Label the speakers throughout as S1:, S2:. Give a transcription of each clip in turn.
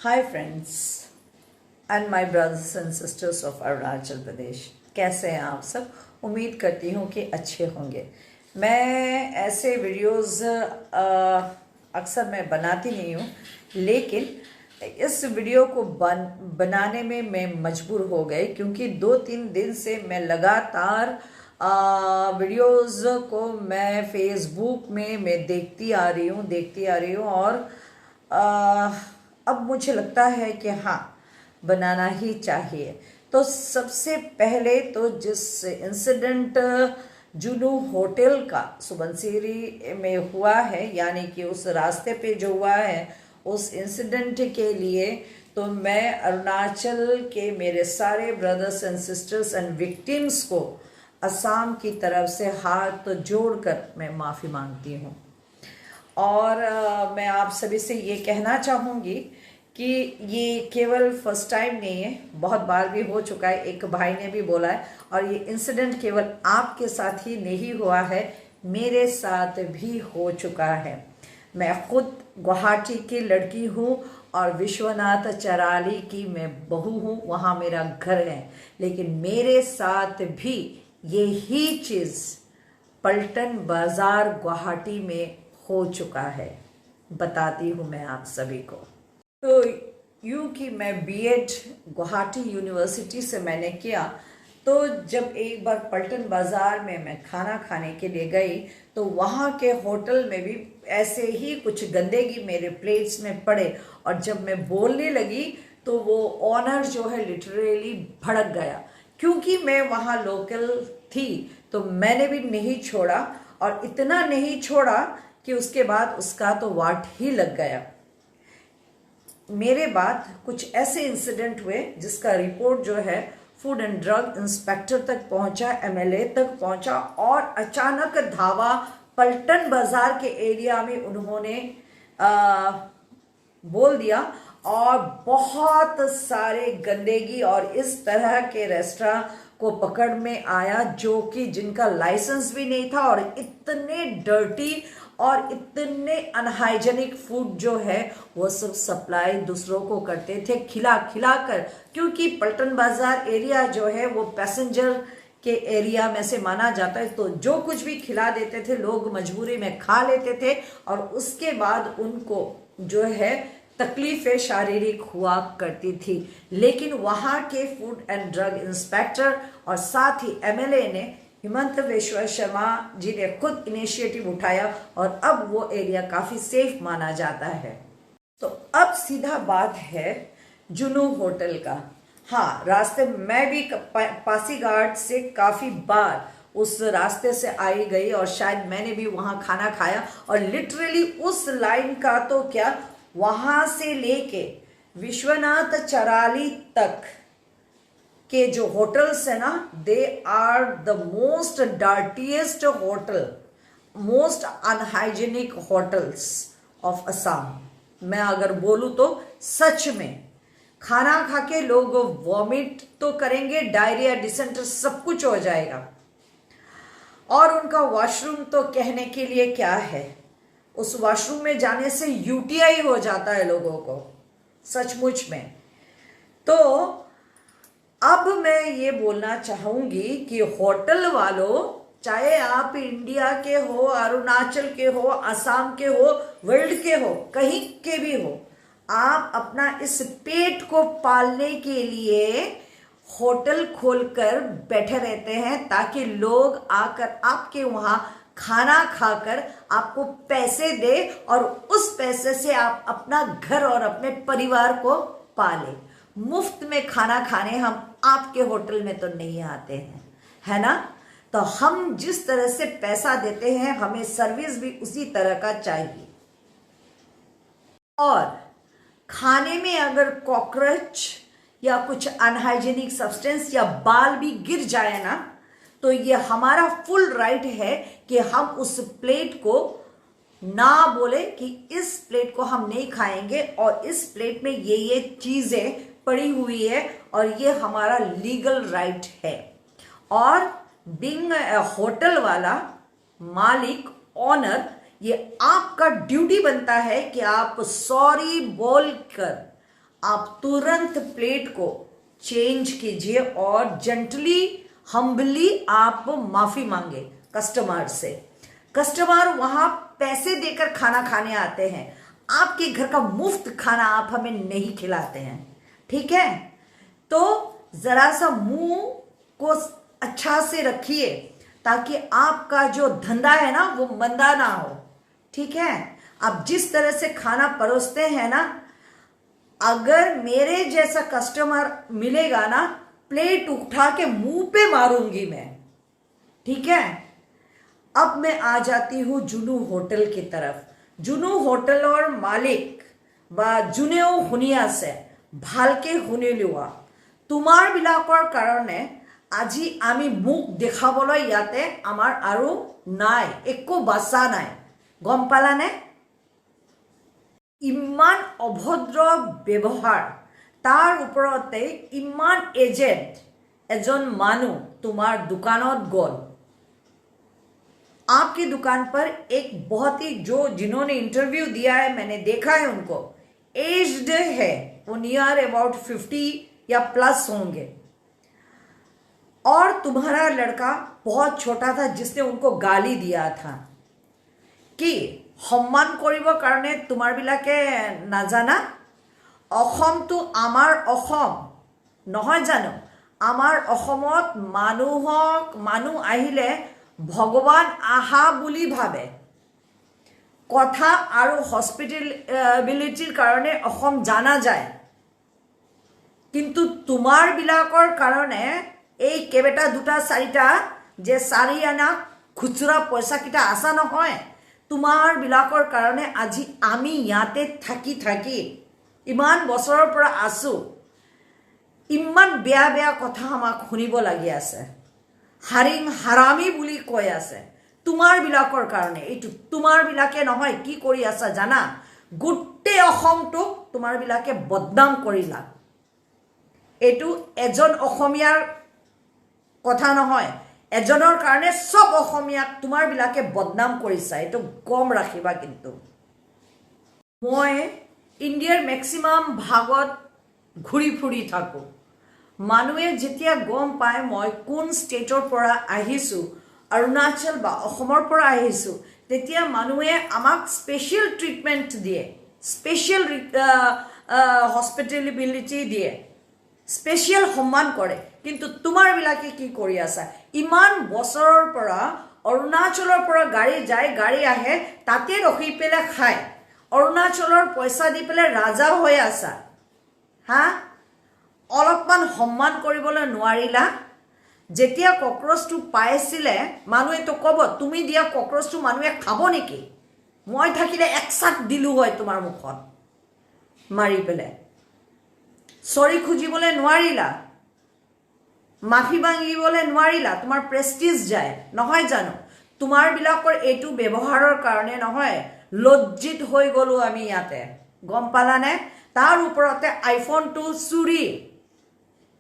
S1: Hi friends and my brothers and sisters of Arunachal Pradesh. कैसे हैं आप सब? उम्मीद करती हूँ कि अच्छे होंगे। मैं ऐसे वीडियोस अक्सर मैं बनाती नहीं हूँ, लेकिन इस वीडियो को बनाने में मैं मजबूर हो गई क्योंकि 2-3 दिन से मैं लगातार वीडियोस को मैं फेसबुक में मैं देखती आ रही हूँ और अब मुझे लगता है कि हाँ, बनाना ही चाहिए। तो सबसे पहले तो जिस इंसिडेंट जुनू होटल का सुबनसिरी में हुआ है, यानी कि उस रास्ते पे जो हुआ है, उस इंसिडेंट के लिए तो मैं अरुणाचल के मेरे सारे brothers and sisters and victims को असम की तरफ से हाथ जोड़कर मैं माफ़ी मांगती हूँ। और मैं आप सभी से ये कहना चाहूँगी कि ये केवल फर्स्ट टाइम नहीं है, बहुत बार भी हो चुका है। एक भाई ने भी बोला है, और ये इंसिडेंट केवल आपके साथ ही नहीं हुआ है, मेरे साथ भी हो चुका है। मैं खुद गुवाहाटी की लड़की हूँ और विश्वनाथ चराली की मैं बहू हूँ, वहाँ मेरा घर है। लेकिन मेरे साथ भी यही चीज़ पलटन बाजार गुवाहाटी में हो चुका है। बताती हूँ मैं आप सभी को। तो यूँ कि मैं बीएड गुवाहाटी यूनिवर्सिटी से मैंने किया, तो जब एक बार पलटन बाज़ार में मैं खाना खाने के लिए गई तो वहाँ के होटल में भी ऐसे ही कुछ गंदगी मेरे प्लेट्स में पड़े, और जब मैं बोलने लगी तो वो ऑनर जो है लिटरली भड़क गया। क्योंकि मैं वहाँ लोकल थी तो मैंने भी नहीं छोड़ा, और इतना नहीं छोड़ा कि उसके बाद उसका तो वाट ही लग गया। मेरे बाद कुछ ऐसे इंसिडेंट हुए जिसका रिपोर्ट जो है फूड एंड ड्रग इंस्पेक्टर तक पहुंचा, एमएलए तक पहुंचा, और अचानक धावा पलटन बाजार के एरिया में उन्होंने बोल दिया, और बहुत सारे गंदगी और इस तरह के रेस्टोरेंट को पकड़ में आया जो कि जिनका लाइसेंस भी नहीं था, और इतने डर्टी और इतने अनहाइजेनिक फूड जो है वो सब सप्लाई दूसरों को करते थे खिला खिला कर। क्योंकि पलटन बाजार एरिया जो है वो पैसेंजर के एरिया में से माना जाता है, तो जो कुछ भी खिला देते थे लोग मजबूरी में खा लेते थे, और उसके बाद उनको जो है तकलीफें शारीरिक हुआ करती थी। लेकिन वहाँ के फूड एंड ड्रग इंस्पेक्टर और साथ ही एमएलए ने, हिमंत विश्व शर्मा जी ने खुद इनिशिएटिव उठाया, और अब वो एरिया काफ़ी सेफ माना जाता है। तो अब सीधा बात है जुनू होटल का। हाँ, रास्ते मैं भी पासीघाट से काफ़ी बार उस रास्ते से आई गई, और शायद मैंने भी वहाँ खाना खाया, और लिटरली उस लाइन का तो क्या, वहाँ से लेके विश्वनाथ चराली तक के जो होटल्स है ना, they are the most dirtiest hotel, most unhygienic hotels of Assam. मैं अगर बोलूँ तो सच में खाना खा के लोग वॉमिट तो करेंगे, डायरिया, डिसेंटर सब कुछ हो जाएगा, और उनका वॉशरूम तो कहने के लिए क्या है। उस वॉशरूम में जाने से यूटीआई हो जाता है लोगों को, सचमुच में। तो अब मैं ये बोलना चाहूँगी कि होटल वालों, चाहे आप इंडिया के हो, अरुणाचल के हो, असम के हो, वर्ल्ड के हो, कहीं के भी हो, आप अपना इस पेट को पालने के लिए होटल खोलकर बैठे रहते हैं ताकि लोग आकर आपके वहाँ खाना खाकर आपको पैसे दे, और उस पैसे से आप अपना घर और अपने परिवार को पालें। मुफ्त में खाना खाने हम आपके होटल में तो नहीं आते हैं, है ना? तो हम जिस तरह से पैसा देते हैं, हमें सर्विस भी उसी तरह का चाहिए। और खाने में अगर कॉकरोच या कुछ अनहाइजेनिक सब्सटेंस या बाल भी गिर जाए ना, तो ये हमारा फुल राइट है कि हम उस प्लेट को ना बोले कि इस प्लेट को हम नहीं खाएंगे, और इस प्लेट में ये चीजें पड़ी हुई है, और ये हमारा लीगल राइट है। और बीइंग होटल वाला मालिक, ऑनर, ये आपका ड्यूटी बनता है कि आप सॉरी बोलकर आप तुरंत प्लेट को चेंज कीजिए और जेंटली हम्बली आप माफी मांगे कस्टमर से। कस्टमर वहां पैसे देकर खाना खाने आते हैं, आपके घर का मुफ्त खाना आप हमें नहीं खिलाते हैं, ठीक है? तो जरा सा मुंह को अच्छा से रखिए ताकि आपका जो धंधा है ना वो मंदा ना हो, ठीक है? आप जिस तरह से खाना परोसते हैं ना, अगर मेरे जैसा कस्टमर मिलेगा ना, प्लेट उठा के मुंह पे मारूंगी मैं, ठीक है? अब मैं आ जाती हूँ जुनू होटल की तरफ। जुनू होटल और मालिक বা জুনেও শুনি আছে ভালকে শুনি লোৱা। তোমাৰ বিলাকৰ কাৰণে আজি আমি মুখ দেখাবলৈ ইয়াতে আমাৰ আৰু নাই, একো বাচা নাই, গম পালানে? ইমান অভদ্ৰ ব্যৱহাৰ, তাৰ ওপৰতে ইমান এজেড এজন মানুহ তোমাৰ দোকানত গ'ল। आपकी दुकान पर एक बहुत ही जिन्होंने इंटरव्यू दिया है, मैंने देखा है उनको, एज्ड है, वो नियर अबाउट 50 या प्लस होंगे, और तुम्हारा लड़का बहुत छोटा था जिसने उनको गाली दिया था कि सम्मान करिब कारणे तुमार बिलाके नाजाना, অসমটো আমাৰ অসম নহয় জানো? আমাৰ অসমত মানুহ আহিলে ভগৱান আহা বুলি ভাবে। কথা আৰু হস্পিটেলিটিৰ কাৰণে অসম জানা যায়, কিন্তু তোমাৰ বিলাকৰ কাৰণে এই কেবেটা দুটা চাৰিটা যে 4 আনা খুচুৰা পইচা কিটা আসা নহয়, তোমাৰ বিলাকৰ কাৰণে আজি আমি ইয়াতে থাকি ইমান বছৰৰ পৰা আছো, ইমান বেয়া বেয়া কথা আমাক শুনিব লাগি আছে, হাৰিং হাৰামি বুলি কৈ আছে। তোমাৰ বিলাকৰ কাৰণে এইটো তোমাৰ বিলাকে নহয়, কি কৰি আছা জানা? গোটেই অসমটোক তোমাৰ বিলাকে বদনাম কৰিলা। এইটো এজন অসমীয়াৰ কথা নহয়, এজনৰ কাৰণে সব অসমীয়াক তোমাৰ বিলাকে বদনাম কৰিছা, এইটো গম ৰাখিবা। কিন্তু মই ইণ্ডিয়াৰ মেক্সিমাম ভাগত ঘূৰি ফুৰি থাকোঁ। মানুহে যেতিয়া গম পায় মই কোন ষ্টেটৰ পৰা আহিছোঁ, অৰুণাচল বা অসমৰ পৰা আহিছোঁ, তেতিয়া মানুহে আমাক স্পেচিয়েল ট্ৰিটমেণ্ট দিয়ে, স্পেচিয়েল হস্পিটেলিবিলিটি দিয়ে, স্পেচিয়েল সন্মান কৰে। কিন্তু তোমাৰবিলাকে কি কৰি আছা? ইমান বছৰৰ পৰা অৰুণাচলৰ পৰা গাড়ী যায়, গাড়ী আহে, তাতে ৰখি পেলাই খায়, অৰুণাচলৰ পইচা দি পেলাই ৰাজা হৈ আছা, হা? অলপমান সন্মান কৰিবলৈ নোৱাৰিলা? যেতিয়া কক্ৰচটো পাইছিলে মানুহেতো ক'ব তুমি দিয়া কক্ৰচটো মানুহে খাব নেকি? মই থাকিলে একচাট দিলোঁ হয় তোমাৰ মুখত মাৰি পেলাই। চৰি খুজিবলৈ নোৱাৰিলা, মাফি মাগিবলৈ নোৱাৰিলা, তোমাৰ প্ৰেষ্টিজ যায় নহয় জানো? তোমাৰ বিলাকৰ এইটো ব্যৱহাৰৰ কাৰণে নহয়, লজ্জিত হৈ গ'লো আমি ইয়াতে, গম পালানে? তাৰ ওপৰতে আইফোনটো চুৰি,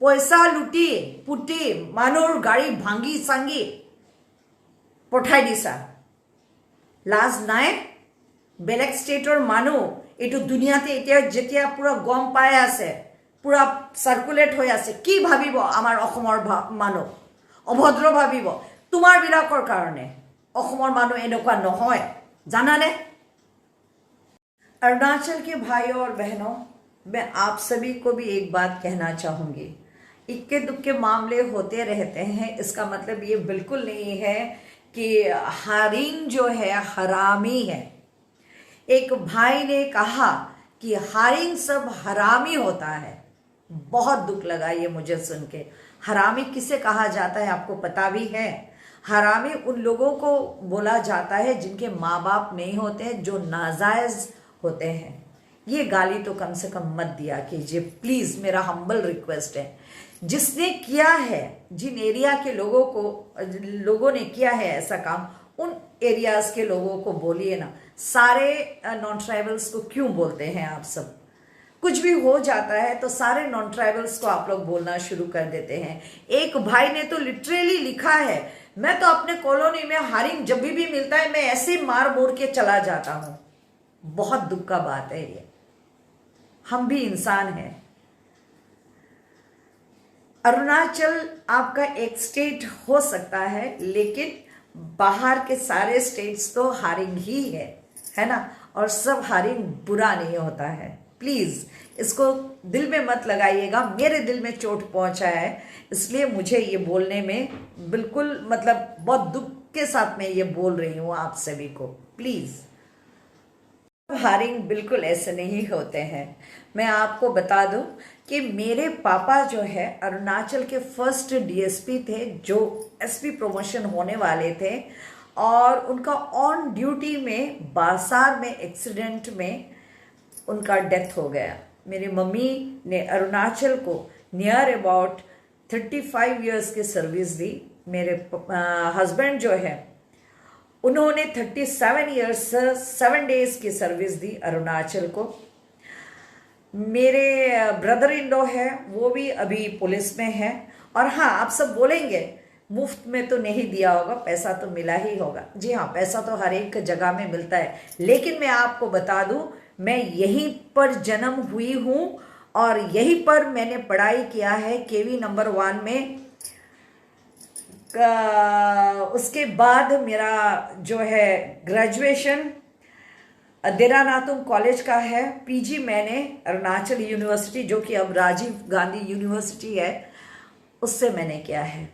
S1: পইচা লুটি পুটি মানুহৰ গাড়ী ভাঙি চাঙি পঠাই দিছা, লাজ নাই? বেলেগ ষ্টেটৰ মানুহ এইটো দুনিয়াতে এতিয়া যেতিয়া পুৰা গম পাই আছে, পুৰা চাৰ্কুলেট হৈ আছে, কি ভাবিব আমাৰ অসমৰ মানুহ? অভদ্ৰ ভাবিব। তোমাৰ বিলাকৰ কাৰণে অসমৰ মানুহ এনেকুৱা নহয়, জানানে? अरुणाचल के भाइयों और बहनों, मैं आप सभी को भी एक बात कहना चाहूँगी। इक्के दुक्के मामले होते रहते हैं, इसका मतलब ये बिल्कुल नहीं है कि हारिंग जो है हरामी है। एक भाई ने कहा कि हारिंग सब हरामी होता है, बहुत दुख लगा ये मुझे सुन के। हरामी किसे कहा जाता है आपको पता भी है? हरामी उन लोगों को बोला जाता है जिनके माँ बाप नहीं होते हैं, जो नाजायज़ होते हैं। ये गाली तो कम से कम मत दिया कीजिए प्लीज़, मेरा हम्बल रिक्वेस्ट है। जिसने किया है, जिन एरिया के लोगों ने किया है ऐसा काम, उन एरियाज़ के लोगों को बोलिए ना। सारे नॉन ट्राइबल्स को क्यों बोलते हैं आप सब? कुछ भी हो जाता है तो सारे नॉन ट्राइबल्स को आप लोग बोलना शुरू कर देते हैं। एक भाई ने तो लिटरली लिखा है, मैं तो अपने कॉलोनी में हारिंग जब भी मिलता है मैं ऐसे मार मोड़ के चला जाता हूँ। बहुत दुख का बात है ये। हम भी इंसान हैं। अरुणाचल आपका एक स्टेट हो सकता है, लेकिन बाहर के सारे स्टेट्स तो हारिंग ही है ना। और सब हारिंग बुरा नहीं होता है। प्लीज इसको दिल में मत लगाइएगा, मेरे दिल में चोट पहुंचा है, इसलिए मुझे ये बोलने में बिल्कुल मतलब बहुत दुख के साथ मैं ये बोल रही हूँ आप सभी को। प्लीज हारिंग बिल्कुल ऐसे नहीं होते हैं। मैं आपको बता दूं कि मेरे पापा जो है अरुणाचल के फर्स्ट डीएसपी थे, जो एसपी प्रमोशन होने वाले थे, और उनका ऑन ड्यूटी में बासार में एक्सीडेंट में उनका डेथ हो गया। मेरी मम्मी ने अरुणाचल को नियर अबाउट 35 इयर्स की सर्विस दी। मेरे हस्बैंड जो है उन्होंने 37 इयर्स 7 डेज की सर्विस दी अरुणाचल को। मेरे ब्रदर इन लॉ है, वो भी अभी पुलिस में है। और हाँ, आप सब बोलेंगे मुफ्त में तो नहीं दिया होगा, पैसा तो मिला ही होगा। जी हाँ, पैसा तो हर एक जगह में मिलता है, लेकिन मैं आपको बता दूं, मैं यहीं पर जन्म हुई हूं और यहीं पर मैंने पढ़ाई किया है, केवी नंबर 1 में। उसके बाद मेरा जो है ग्रेजुएशन देरानातुंग कॉलेज का है। पीजी मैंने अरुणाचल यूनिवर्सिटी, जो कि अब राजीव गांधी यूनिवर्सिटी है, उससे मैंने किया है।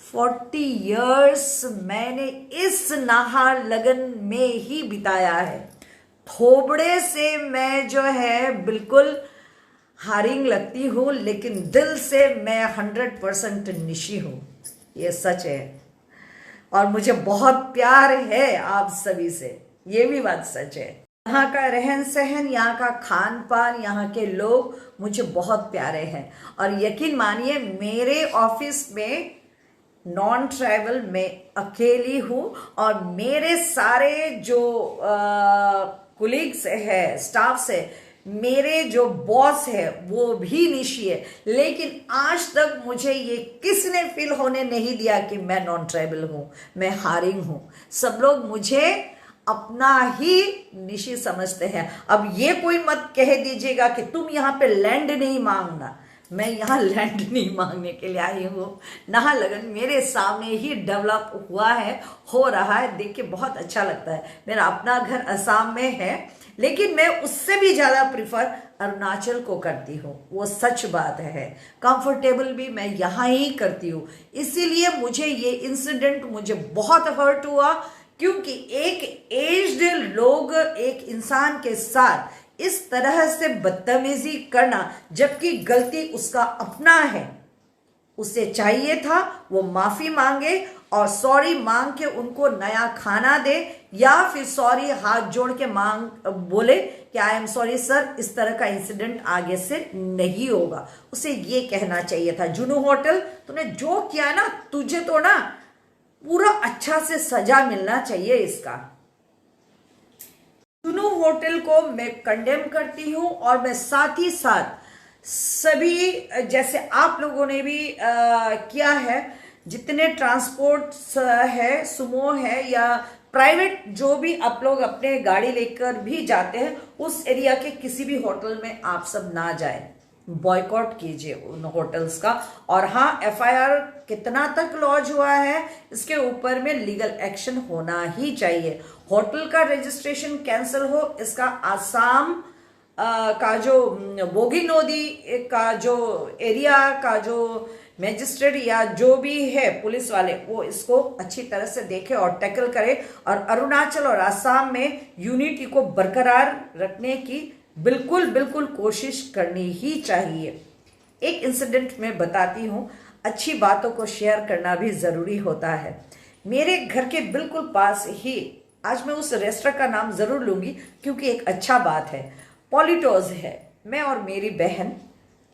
S1: 40 इयर्स मैंने इस नाहरलगन में ही बिताया है। थोबड़े से मैं जो है बिल्कुल हारिंग लगती हूँ, लेकिन दिल से मैं 100% निशी हूँ, ये सच है। और मुझे बहुत प्यार है आप सभी से, ये भी बात सच है। यहाँ का रहन सहन, यहाँ का खान पान, यहाँ के लोग मुझे बहुत प्यारे हैं। और यकीन मानिए, मेरे ऑफिस में नॉन ट्राइबल मैं अकेली हूँ, और मेरे सारे जो कुलीग्स है, स्टाफ्स है, मेरे जो बॉस है वो भी निशी है। लेकिन आज तक मुझे ये किसने फील होने नहीं दिया कि मैं नॉन ट्राइबल हूं, मैं हारिंग हूं। सब लोग मुझे अपना ही निशी समझते हैं। अब ये कोई मत कह दीजिएगा कि तुम यहाँ पे लैंड नहीं मांगना। मैं यहाँ लैंड नहीं मांगने के लिए आई हूँ। नाहरलगन मेरे सामने ही डेवलप हुआ है, हो रहा है, देख के बहुत अच्छा लगता है। मेरा अपना घर असम में है, लेकिन मैं उससे भी ज्यादा प्रिफर अरुणाचल को करती हूँ, वो सच बात है। कंफर्टेबल भी मैं यहाँ ही करती हूँ। इसीलिए मुझे ये इंसिडेंट मुझे बहुत हर्ट हुआ, क्योंकि एक एज्ड लोग एक इंसान के साथ इस तरह से बदतमीजी करना, जबकि गलती उसका अपना है, उसे चाहिए था वो माफी मांगे और सॉरी मांग के उनको नया खाना दे, या फिर सॉरी हाथ जोड़ के बोले कि आई एम सॉरी सर, इस तरह का इंसिडेंट आगे से नहीं होगा। उसे ये कहना चाहिए था, जुनू होटल तूने जो किया ना, तुझे तो ना पूरा अच्छा से सजा मिलना चाहिए इसका। जुनू होटल को मैं कंडेम करती हूं, और मैं साथ ही साथ सभी, जैसे आप लोगों ने भी किया है, जितने ट्रांसपोर्ट है, सुमो है या प्राइवेट, जो भी आप लोग अपने गाड़ी लेकर भी जाते हैं, उस एरिया के किसी भी होटल में आप सब ना जाए, बॉयकॉट कीजिए उन होटल्स का। और हाँ, एफआईआर कितना तक लॉन्च हुआ है, इसके ऊपर में लीगल एक्शन होना ही चाहिए। होटल का रजिस्ट्रेशन कैंसिल हो, इसका आसाम का जो बोगी नदी का जो एरिया का जो मैजिस्ट्रेट या जो भी है पुलिस वाले, वो इसको अच्छी तरह से देखे और टैकल करे, और अरुणाचल और आसाम में यूनिटी को बरकरार रखने की बिल्कुल बिल्कुल कोशिश करनी ही चाहिए। एक इंसिडेंट मैं बताती हूँ, अच्छी बातों को शेयर करना भी जरूरी होता है। मेरे घर के बिल्कुल पास ही, आज मैं उस रेस्टोरेंट का नाम जरूर लूंगी क्योंकि एक अच्छा बात है, पॉलिटोज है। मैं और मेरी बहन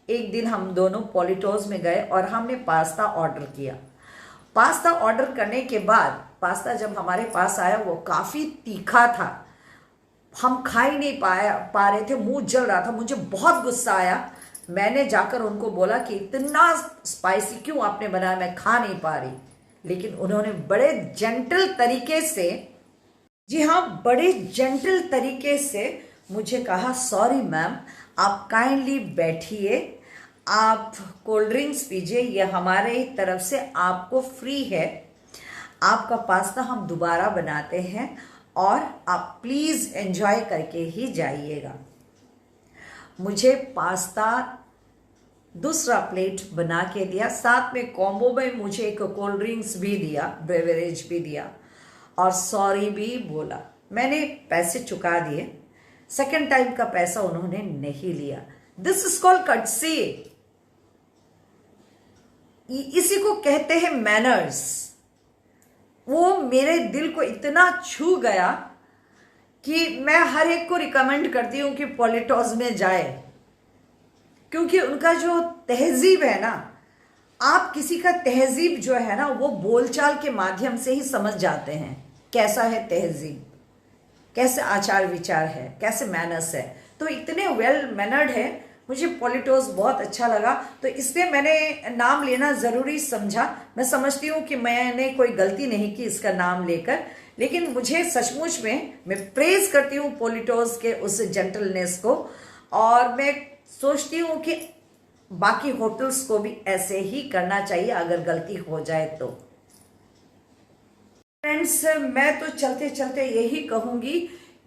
S1: एक दिन हम दोनों पॉलिटोज में गए और हमने पास्ता ऑर्डर किया। पास्ता ऑर्डर करने के बाद पास्ता जब हमारे पास आया, वो काफी तीखा था, हम खा ही नहीं पा रहे थे, मुंह जल रहा था। मुझे बहुत गुस्सा आया। मैंने जाकर उनको बोला कि इतना स्पाइसी क्यों आपने बनाया, मैं खा नहीं पा रही। लेकिन उन्होंने बड़े जेंटल तरीके से, जी हाँ, बड़े जेंटल तरीके से मुझे कहा, सॉरी मैम, आप काइंडली बैठिए, आप कोल्ड ड्रिंक्स पीजिए, ये हमारे तरफ से आपको फ्री है। आपका पास्ता हम दोबारा बनाते हैं और आप प्लीज़ एंजॉय करके ही जाइएगा। मुझे पास्ता दूसरा प्लेट बना के दिया, साथ में कॉम्बो में मुझे एक कोल्ड ड्रिंक्स भी दिया, बेवरेज भी दिया और सॉरी भी बोला। मैंने पैसे चुका दिए, सेकंड टाइम का पैसा उन्होंने नहीं लिया। This is called courtesy. इसी को कहते हैं मैनर्स। वो मेरे दिल को इतना छू गया कि मैं हर एक को रिकमेंड करती हूं कि पॉलिटोज में जाए, क्योंकि उनका जो तहजीब है ना, आप किसी का तहजीब जो है ना वो बोलचाल के माध्यम से ही समझ जाते हैं कैसा है तहजीब, कैसे आचार विचार है, कैसे मैनर्स है। तो इतने वेल मैनर्ड है, मुझे पॉलिटोज बहुत अच्छा लगा, तो इसलिए मैंने नाम लेना ज़रूरी समझा। मैं समझती हूँ कि मैंने कोई गलती नहीं की इसका नाम लेकर, लेकिन मुझे सचमुच में मैं प्रेज करती हूँ पॉलिटोज के उस जेंटलनेस को, और मैं सोचती हूँ कि बाकी होटल्स को भी ऐसे ही करना चाहिए अगर गलती हो जाए तो। फ्रेंड्स, मैं तो चलते चलते यही कहूँगी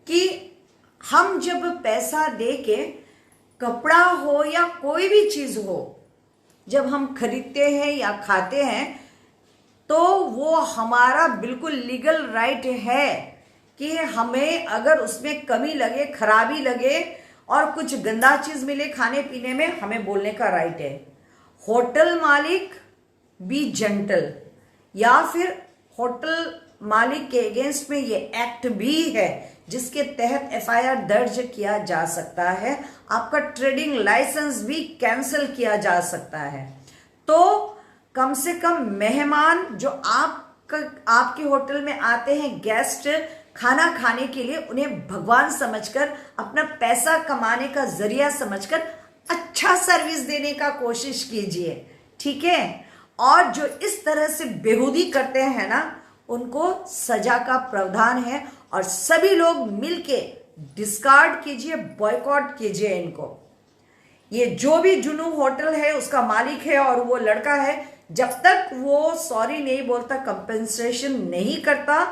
S1: कि हम जब पैसा दे के कपड़ा हो या कोई भी चीज़ हो जब हम खरीदते हैं या खाते हैं, तो वो हमारा बिल्कुल लीगल राइट है कि हमें अगर उसमें कमी लगे, खराबी लगे और कुछ गंदा चीज़ मिले खाने पीने में, हमें बोलने का राइट है। होटल मालिक बी जेंटल, या फिर होटल मालिक के अगेंस्ट में ये एक्ट भी है जिसके तहत एफआईआर दर्ज किया जा सकता है, आपका ट्रेडिंग लाइसेंस भी कैंसिल किया जा सकता है। तो कम से कम मेहमान जो आपके होटल में आते हैं, गेस्ट खाना खाने के लिए, उन्हें भगवान समझकर, अपना पैसा कमाने का जरिया समझकर अच्छा सर्विस देने का कोशिश कीजिए, ठीक है। और जो इस तरह से बेहूदी करते हैं ना, उनको सजा का प्रावधान है, और सभी लोग मिलके डिस्कार्ड कीजिए, बॉयकॉट कीजिए इनको। ये जो भी जुनू होटल है उसका मालिक है और वो लड़का है, जब तक वो सॉरी नहीं बोलता, कंपेंसेशन नहीं करता,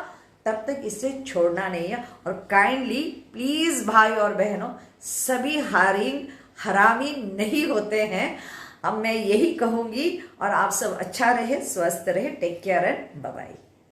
S1: तब तक इसे छोड़ना नहीं है। और काइंडली प्लीज भाई और बहनों, सभी हरामी नहीं होते हैं। अब मैं यही कहूंगी, और आप सब अच्छा रहे, स्वस्थ रहे, take care and bye bye.